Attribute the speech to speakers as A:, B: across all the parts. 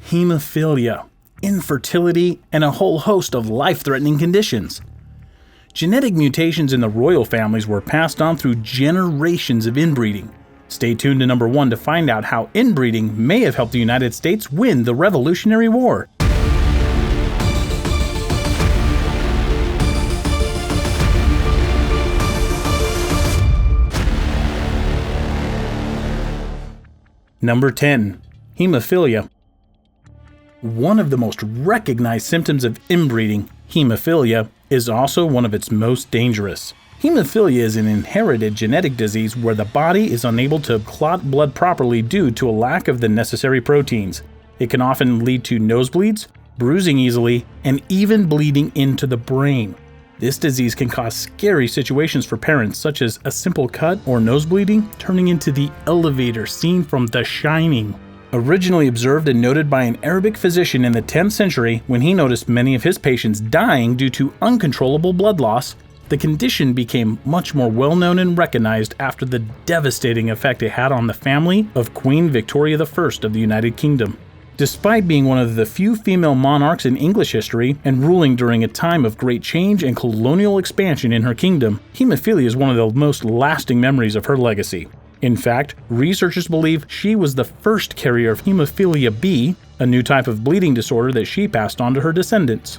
A: hemophilia, infertility, and a whole host of life-threatening conditions. Genetic mutations in the royal families were passed on through generations of inbreeding. Stay tuned to number 1 to find out how inbreeding may have helped the United States win the Revolutionary War. Number 10. Hemophilia. One of the most recognized symptoms of inbreeding, hemophilia, is also one of its most dangerous. Hemophilia is an inherited genetic disease where the body is unable to clot blood properly due to a lack of the necessary proteins. It can often lead to nosebleeds, bruising easily, and even bleeding into the brain. This disease can cause scary situations for parents, such as a simple cut or nosebleeding turning into the elevator scene from The Shining. Originally observed and noted by an Arabic physician in the 10th century when he noticed many of his patients dying due to uncontrollable blood loss, the condition became much more well-known and recognized after the devastating effect it had on the family of Queen Victoria I of the United Kingdom. Despite being one of the few female monarchs in English history and ruling during a time of great change and colonial expansion in her kingdom, hemophilia is one of the most lasting memories of her legacy. In fact, researchers believe she was the first carrier of hemophilia B, a new type of bleeding disorder that she passed on to her descendants.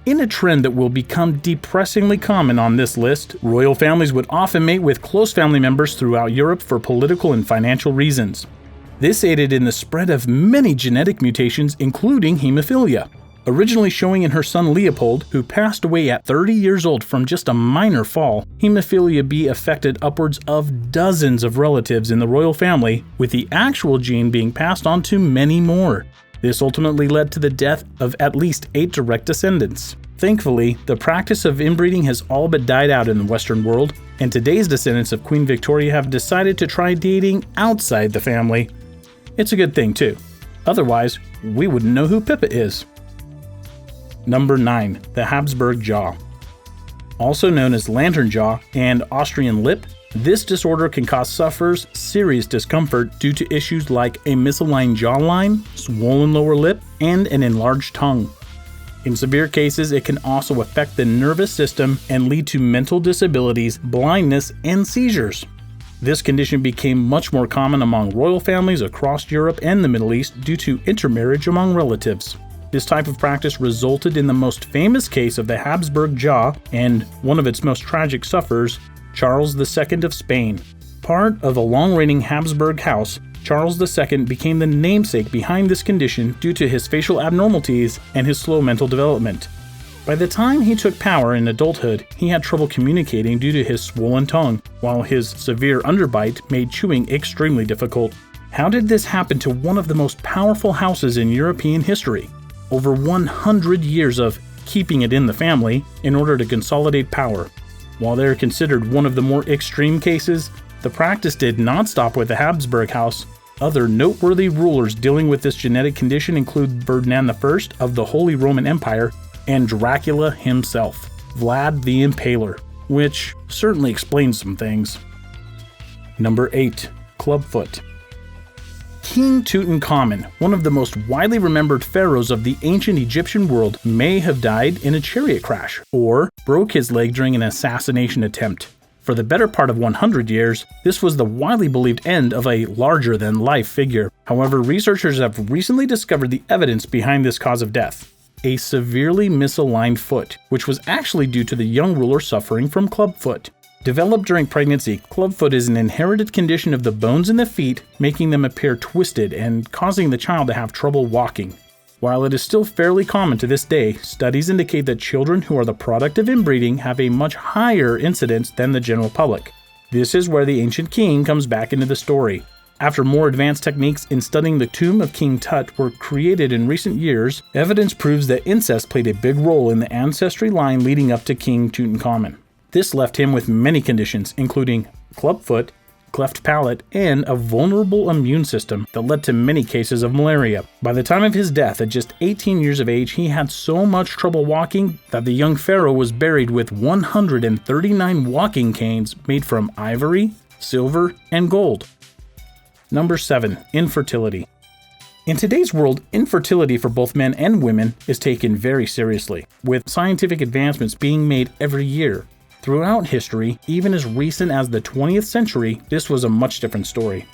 A: In a trend that will become depressingly common on this list, royal families would often mate with close family members throughout Europe for political and financial reasons. This aided in the spread of many genetic mutations, including hemophilia. Originally showing in her son Leopold, who passed away at 30 years old from just a minor fall, hemophilia B affected upwards of dozens of relatives in the royal family, with the actual gene being passed on to many more. This ultimately led to the death of at least 8 direct descendants. Thankfully, the practice of inbreeding has all but died out in the Western world, and today's descendants of Queen Victoria have decided to try dating outside the family. It's a good thing too. Otherwise, we wouldn't know who Pippa is. Number 9. The Habsburg Jaw. Also known as lantern jaw and Austrian lip, this disorder can cause sufferers serious discomfort due to issues like a misaligned jawline, swollen lower lip, and an enlarged tongue. In severe cases, it can also affect the nervous system and lead to mental disabilities, blindness, and seizures. This condition became much more common among royal families across Europe and the Middle East due to intermarriage among relatives. This type of practice resulted in the most famous case of the Habsburg Jaw and one of its most tragic sufferers, Charles II of Spain. Part of a long-reigning Habsburg house, Charles II became the namesake behind this condition due to his facial abnormalities and his slow mental development. By the time he took power in adulthood, he had trouble communicating due to his swollen tongue, while his severe underbite made chewing extremely difficult. How did this happen to one of the most powerful houses in European history? Over 100 years of keeping it in the family in order to consolidate power. While they are considered one of the more extreme cases, the practice did not stop with the Habsburg house. Other noteworthy rulers dealing with this genetic condition include Ferdinand I of the Holy Roman Empire and Dracula himself, Vlad the Impaler, which certainly explains some things. Number 8. Clubfoot. King Tutankhamun, one of the most widely remembered pharaohs of the ancient Egyptian world, may have died in a chariot crash or broke his leg during an assassination attempt. For the better part of 100 years, this was the widely believed end of a larger-than-life figure. However, researchers have recently discovered the evidence behind this cause of death: a severely misaligned foot, which was actually due to the young ruler suffering from clubfoot. Developed during pregnancy, clubfoot is an inherited condition of the bones in the feet, making them appear twisted and causing the child to have trouble walking. While it is still fairly common to this day, studies indicate that children who are the product of inbreeding have a much higher incidence than the general public. This is where the ancient king comes back into the story. After more advanced techniques in studying the tomb of King Tut were created in recent years, evidence proves that incest played a big role in the ancestry line leading up to King Tutankhamun. This left him with many conditions, including clubfoot, cleft palate, and a vulnerable immune system that led to many cases of malaria. By the time of his death, at just 18 years of age, he had so much trouble walking that the young pharaoh was buried with 139 walking canes made from ivory, silver, and gold. Number 7. Infertility. In today's world, infertility for both men and women is taken very seriously, with scientific advancements being made every year. Throughout history, even as recent as the 20th century, this was a much different story.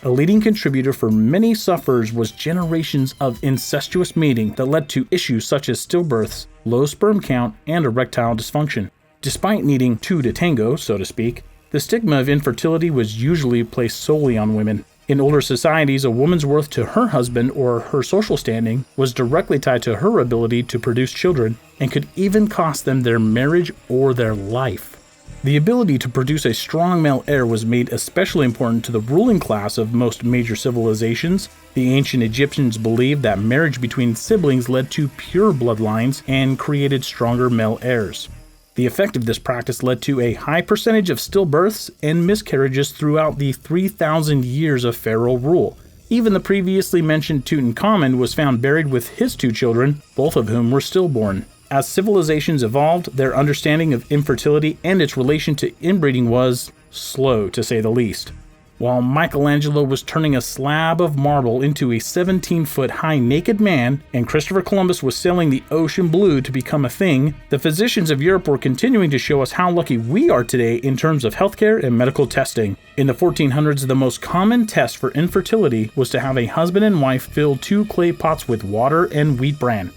A: A leading contributor for many sufferers was generations of incestuous mating that led to issues such as stillbirths, low sperm count, and erectile dysfunction. Despite needing two to tango, so to speak, the stigma of infertility was usually placed solely on women. In older societies, a woman's worth to her husband or her social standing was directly tied to her ability to produce children and could even cost them their marriage or their life. The ability to produce a strong male heir was made especially important to the ruling class of most major civilizations. The ancient Egyptians believed that marriage between siblings led to pure bloodlines and created stronger male heirs. The effect of this practice led to a high percentage of stillbirths and miscarriages throughout the 3,000 years of pharaoh rule. Even the previously mentioned Tutankhamun was found buried with his two children, both of whom were stillborn. As civilizations evolved, their understanding of infertility and its relation to inbreeding was slow, to say the least. While Michelangelo was turning a slab of marble into a 17-foot-high naked man, and Christopher Columbus was sailing the ocean blue to become a thing, the physicians of Europe were continuing to show us how lucky we are today in terms of healthcare and medical testing. In the 1400s, the most common test for infertility was to have a husband and wife fill 2 clay pots with water and wheat bran.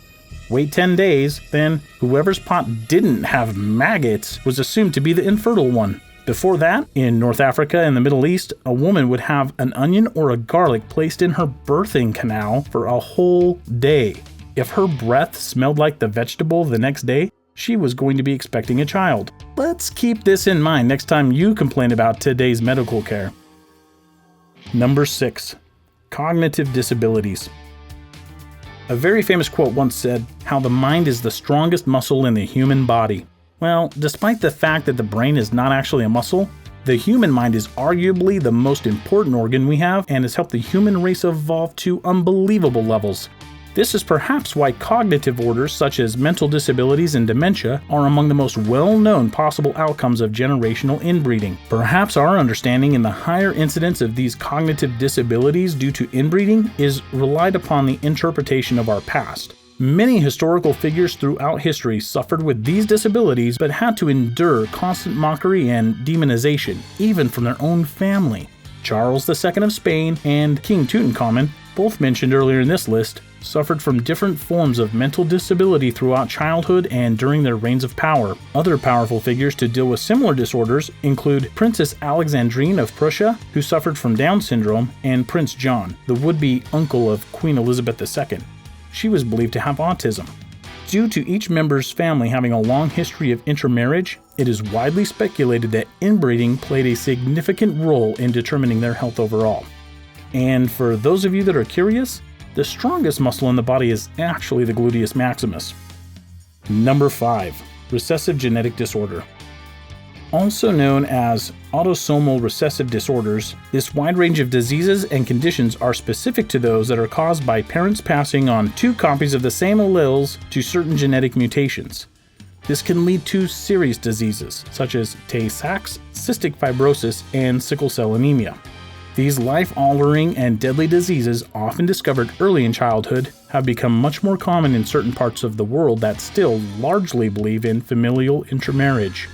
A: Wait 10 days, then whoever's pot didn't have maggots was assumed to be the infertile one. Before that, in North Africa and the Middle East, a woman would have an onion or a garlic placed in her birthing canal for a whole day. If her breath smelled like the vegetable the next day, she was going to be expecting a child. Let's keep this in mind next time you complain about today's medical care. Number 6. Cognitive disabilities. A very famous quote once said, "How the mind is the strongest muscle in the human body." Well, despite the fact that the brain is not actually a muscle, the human mind is arguably the most important organ we have and has helped the human race evolve to unbelievable levels. This is perhaps why cognitive orders such as mental disabilities and dementia are among the most well-known possible outcomes of generational inbreeding. Perhaps our understanding in the higher incidence of these cognitive disabilities due to inbreeding is relied upon the interpretation of our past. Many historical figures throughout history suffered with these disabilities but had to endure constant mockery and demonization, even from their own family. Charles II of Spain and King Tutankhamun, both mentioned earlier in this list, suffered from different forms of mental disability throughout childhood and during their reigns of power. Other powerful figures to deal with similar disorders include Princess Alexandrine of Prussia, who suffered from Down syndrome, and Prince John, the would-be uncle of Queen Elizabeth II. She was believed to have autism. Due to each member's family having a long history of intermarriage, it is widely speculated that inbreeding played a significant role in determining their health overall. And for those of you that are curious, the strongest muscle in the body is actually the gluteus maximus. Number 5. Recessive genetic disorder. Also known as autosomal recessive disorders, this wide range of diseases and conditions are specific to those that are caused by parents passing on 2 copies of the same alleles to certain genetic mutations. This can lead to serious diseases such as Tay-Sachs, cystic fibrosis, and sickle cell anemia. These life-altering and deadly diseases, often discovered early in childhood, have become much more common in certain parts of the world that still largely believe in familial intermarriage.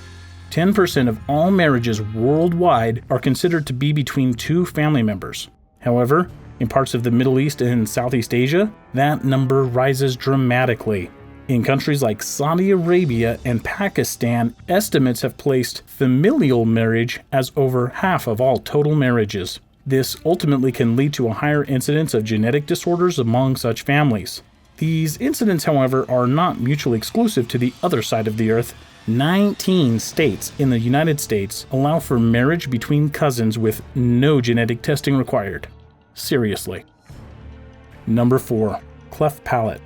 A: 10% of all marriages worldwide are considered to be between 2 family members. However, in parts of the Middle East and Southeast Asia, that number rises dramatically. In countries like Saudi Arabia and Pakistan, estimates have placed familial marriage as over half of all total marriages. This ultimately can lead to a higher incidence of genetic disorders among such families. These incidents, however, are not mutually exclusive to the other side of the earth. 19 states in the United States allow for marriage between cousins with no genetic testing required. Seriously. Number 4. Cleft palate.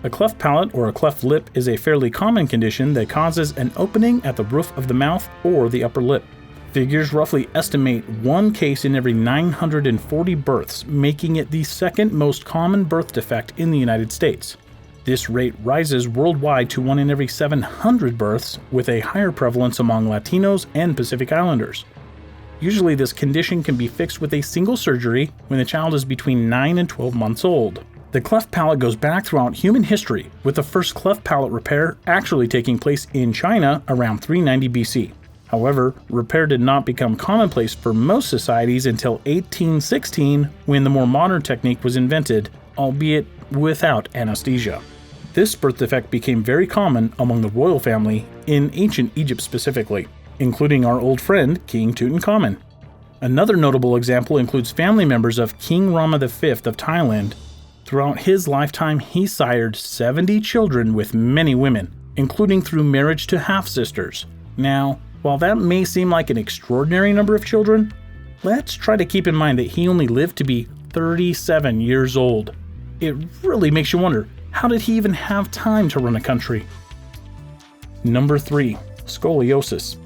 A: A cleft palate or a cleft lip is a fairly common condition that causes an opening at the roof of the mouth or the upper lip. Figures roughly estimate 1 case in every 940 births, making it the second most common birth defect in the United States. This rate rises worldwide to 1 in every 700 births, with a higher prevalence among Latinos and Pacific Islanders. Usually this condition can be fixed with a single surgery when the child is between 9 and 12 months old. The cleft palate goes back throughout human history, with the first cleft palate repair actually taking place in China around 390 BC. However, repair did not become commonplace for most societies until 1816, when the more modern technique was invented, albeit without anesthesia. This birth defect became very common among the royal family in ancient Egypt specifically, including our old friend King Tutankhamun. Another notable example includes family members of King Rama V of Thailand. Throughout his lifetime, he sired 70 children with many women, including through marriage to half-sisters. Now, while that may seem like an extraordinary number of children, let's try to keep in mind that he only lived to be 37 years old. It really makes you wonder, how did he even have time to run a country? Number 3. Scoliosis.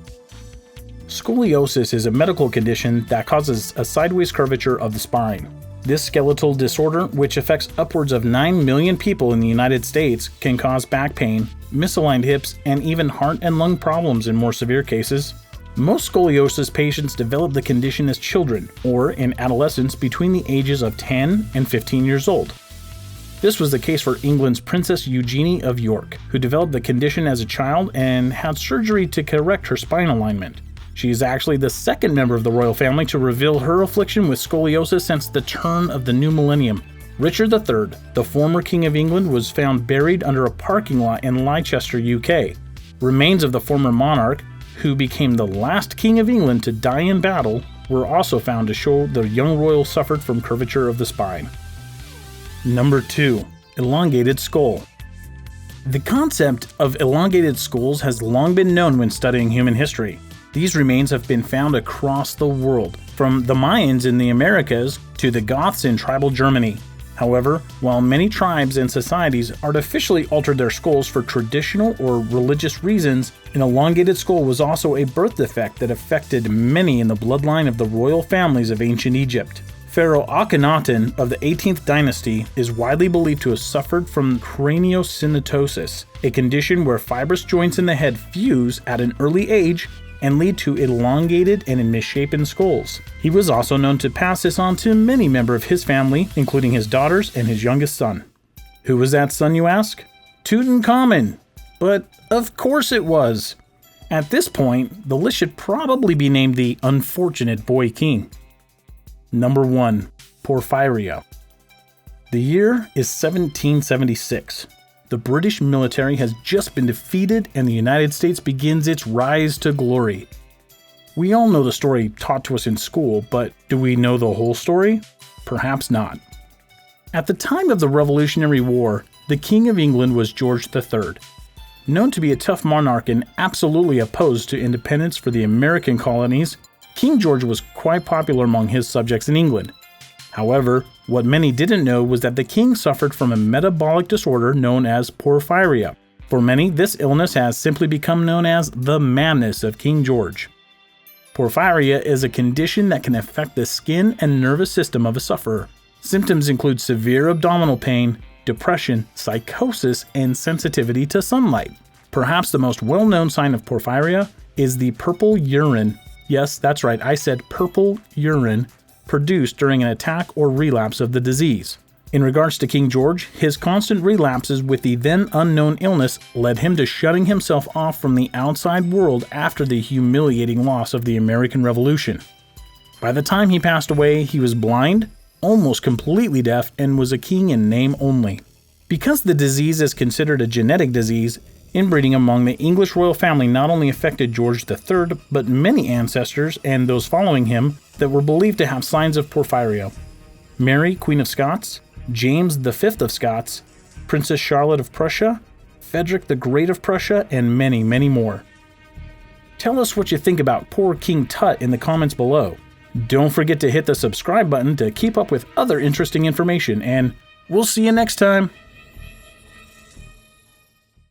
A: Scoliosis is a medical condition that causes a sideways curvature of the spine. This skeletal disorder, which affects upwards of 9 million people in the United States, can cause back pain, misaligned hips, and even heart and lung problems in more severe cases. Most scoliosis patients develop the condition as children or in adolescence between the ages of 10 and 15 years old. This was the case for England's Princess Eugenie of York, who developed the condition as a child and had surgery to correct her spine alignment. She is actually the second member of the royal family to reveal her affliction with scoliosis since the turn of the new millennium. Richard III, the former King of England, was found buried under a parking lot in Leicester, UK. Remains of the former monarch, who became the last King of England to die in battle, were also found to show the young royal suffered from curvature of the spine. Number 2. Elongated skull. The concept of elongated skulls has long been known when studying human history. These remains have been found across the world, from the Mayans in the Americas to the Goths in tribal Germany. However, while many tribes and societies artificially altered their skulls for traditional or religious reasons, an elongated skull was also a birth defect that affected many in the bloodline of the royal families of ancient Egypt. Pharaoh Akhenaten of the 18th dynasty is widely believed to have suffered from craniosynostosis, a condition where fibrous joints in the head fuse at an early age and lead to elongated and misshapen skulls. He was also known to pass this on to many members of his family, including his daughters and his youngest son. Who was that son, you ask? Tutankhamun! But of course it was! At this point, the list should probably be named the Unfortunate Boy King. Number 1. Porphyria. The year is 1776. The British military has just been defeated and the United States begins its rise to glory. We all know the story taught to us in school, but do we know the whole story? Perhaps not. At the time of the Revolutionary War, the King of England was George III. Known to be a tough monarch and absolutely opposed to independence for the American colonies, King George was quite popular among his subjects in England. However, what many didn't know was that the king suffered from a metabolic disorder known as porphyria. For many, this illness has simply become known as the madness of King George. Porphyria is a condition that can affect the skin and nervous system of a sufferer. Symptoms include severe abdominal pain, depression, psychosis, and sensitivity to sunlight. Perhaps the most well-known sign of porphyria is the purple urine. Yes, that's right, I said purple urine produced during an attack or relapse of the disease. In regards to King George, his constant relapses with the then unknown illness led him to shutting himself off from the outside world after the humiliating loss of the American Revolution. By the time he passed away, he was blind, almost completely deaf, and was a king in name only. Because the disease is considered a genetic disease, inbreeding among the English royal family not only affected George III, but many ancestors and those following him that were believed to have signs of porphyria. Mary, Queen of Scots, James V of Scots, Princess Charlotte of Prussia, Frederick the Great of Prussia, and many, many more. Tell us what you think about poor King Tut in the comments below. Don't forget to hit the subscribe button to keep up with other interesting information, and we'll see you next time.